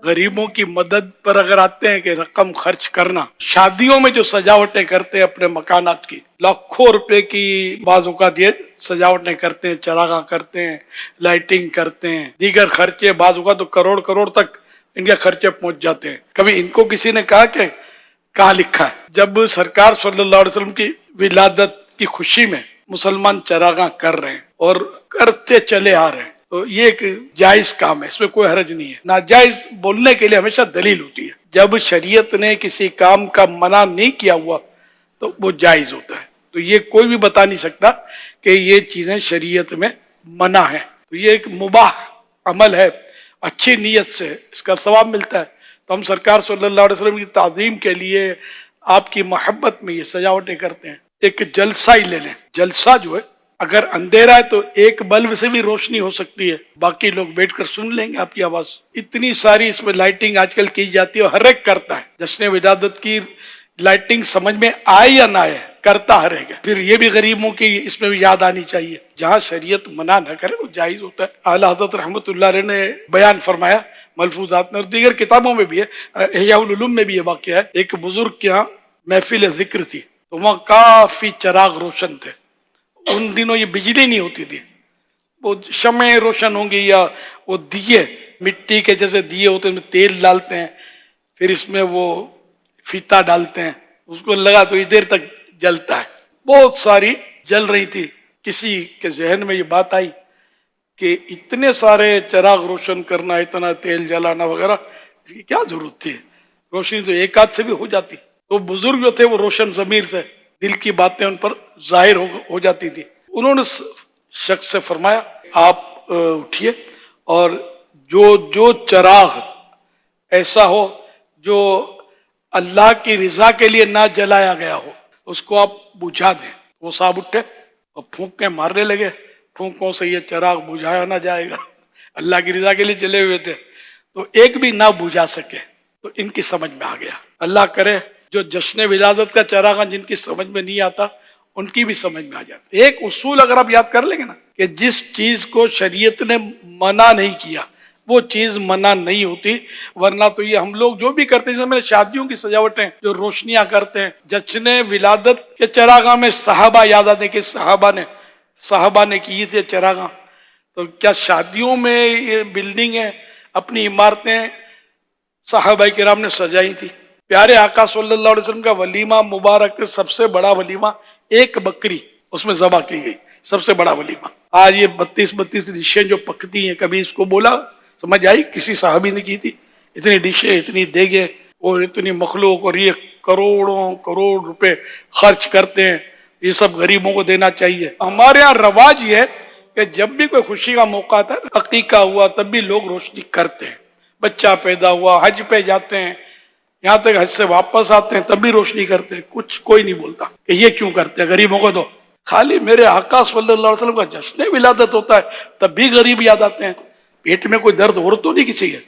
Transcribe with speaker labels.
Speaker 1: غریبوں کی مدد پر اگر آتے ہیں کہ رقم خرچ کرنا، شادیوں میں جو سجاوٹیں کرتے ہیں اپنے مکانات کی، لاکھوں روپے کی بعض اوقات یہ سجاوٹیں کرتے ہیں، چراغاں کرتے ہیں، لائٹنگ کرتے ہیں، دیگر خرچے بعض اوقات تو کروڑ تک ان کے خرچے پہنچ جاتے ہیں۔ کبھی ان کو کسی نے کہا کہ کہاں لکھا ہے؟ جب سرکار صلی اللہ علیہ وسلم کی ولادت کی خوشی میں مسلمان چراغاں کر رہے ہیں اور کرتے چلے آ رہے ہیں تو یہ ایک جائز کام ہے، اس میں کوئی حرج نہیں ہے۔ ناجائز بولنے کے لیے ہمیشہ دلیل ہوتی ہے۔ جب شریعت نے کسی کام کا منع نہیں کیا ہوا تو وہ جائز ہوتا ہے، تو یہ کوئی بھی بتا نہیں سکتا کہ یہ چیزیں شریعت میں منع ہیں۔ تو یہ ایک مباح عمل ہے، اچھی نیت سے اس کا ثواب ملتا ہے۔ تو ہم سرکار صلی اللہ علیہ وسلم کی تعظیم کے لیے، آپ کی محبت میں یہ سجاوٹیں کرتے ہیں۔ ایک جلسہ ہی لے لیں، جلسہ جو ہے اگر اندھیرا ہے تو ایک بلب سے بھی روشنی ہو سکتی ہے، باقی لوگ بیٹھ کر سن لیں گے آپ کی آواز۔ اتنی ساری اس میں لائٹنگ آج کل کی جاتی ہے، ہر ایک کرتا ہے۔ جشن ولادت کی لائٹنگ سمجھ میں آئے یا نہ آئے، کرتا ہر ایک ہے۔ پھر یہ بھی غریبوں کی اس میں بھی یاد آنی چاہیے، جہاں شریعت منع نہ کرے وہ جائز ہوتا ہے۔ اعلیٰ حضرت رحمۃ اللہ علیہ نے بیان فرمایا ملفوظات میں، اور دیگر کتابوں میں بھی ہے، احیاء العلوم میں بھی یہ واقعہ ہے۔ ایک بزرگ کے ہاں محفل ذکر تھی تو وہاں کافی چراغ روشن تھے۔ ان دنوں یہ بجلی نہیں ہوتی تھی، وہ شمعیں روشن ہوں گی یا وہ دیے مٹی کے جیسے دیے ہوتے ہیں، تیل ڈالتے ہیں، پھر اس میں وہ فیتا ڈالتے ہیں، اس کو لگا تو اس دیر تک جلتا ہے۔ بہت ساری جل رہی تھی۔ کسی کے ذہن میں یہ بات آئی کہ اتنے سارے چراغ روشن کرنا، اتنا تیل جلانا وغیرہ، اس کی کیا ضرورت تھی؟ روشنی تو ایک ہاتھ سے بھی ہو جاتی۔ تو بزرگ جو تھے وہ روشن ضمیر تھے، دل کی باتیں ان پر ظاہر ہو جاتی تھی۔ انہوں نے شخص سے فرمایا آپ اٹھیے اور جو چراغ ایسا ہو جو اللہ کی رضا کے لیے نہ جلایا گیا ہو اس کو آپ بجھا دیں۔ وہ صاحب اٹھے اور پھونکیں مارنے لگے، پھونکوں سے یہ چراغ بجھایا نہ جائے گا، اللہ کی رضا کے لیے چلے ہوئے تھے، تو ایک بھی نہ بجھا سکے۔ تو ان کی سمجھ میں آ گیا۔ اللہ کرے جو جشن ولادت کا چراغ جن کی سمجھ میں نہیں آتا ان کی بھی سمجھ میں آ جاتا۔ ایک اصول اگر آپ یاد کر لیں گے نا کہ جس چیز کو شریعت نے منع نہیں کیا وہ چیز منع نہیں ہوتی، ورنہ تو یہ ہم لوگ جو بھی کرتے ہیں، جیسے میں شادیوں کی سجاوٹیں جو روشنیاں کرتے ہیں، جشن ولادت کے چراغاں میں صحابہ یاد آتے کہ صحابہ نے کی تھے چراغاں۔ تو کیا شادیوں میں یہ بلڈنگیں، اپنی عمارتیں صحابہ کرام نے سجائی تھی؟ پیارے آقا صلی اللہ علیہ وسلم کا ولیمہ مبارک، سب سے بڑا ولیمہ، ایک بکری اس میں ذبح کی گئی، سب سے بڑا ولیمہ۔ آج یہ 32 ڈشیں جو پکتی ہیں، کبھی اس کو بولا سمجھ آئی کسی صحابی نے کی تھی؟ اتنی ڈشیں، اتنی دیگیں اور اتنی مخلوق، اور یہ کروڑ روپے خرچ کرتے ہیں، یہ سب غریبوں کو دینا چاہیے۔ ہمارے یہاں رواج یہ ہے کہ جب بھی کوئی خوشی کا موقع آتا ہے، عقیقہ ہوا، تب بھی لوگ روشنی کرتے ہیں، بچہ پیدا ہوا، حج پہ جاتے ہیں، یہاں تک حج سے واپس آتے ہیں تب بھی روشنی کرتے ہیں، کوئی نہیں بولتا کہ یہ کیوں کرتے ہیں، غریبوں کو دو۔ خالی میرے آقا صلی اللہ علیہ وسلم کا جشن ولادت ہوتا ہے تب بھی غریب یاد آتے ہیں۔ پیٹ میں کوئی درد اور تو نہیں کسی ہے؟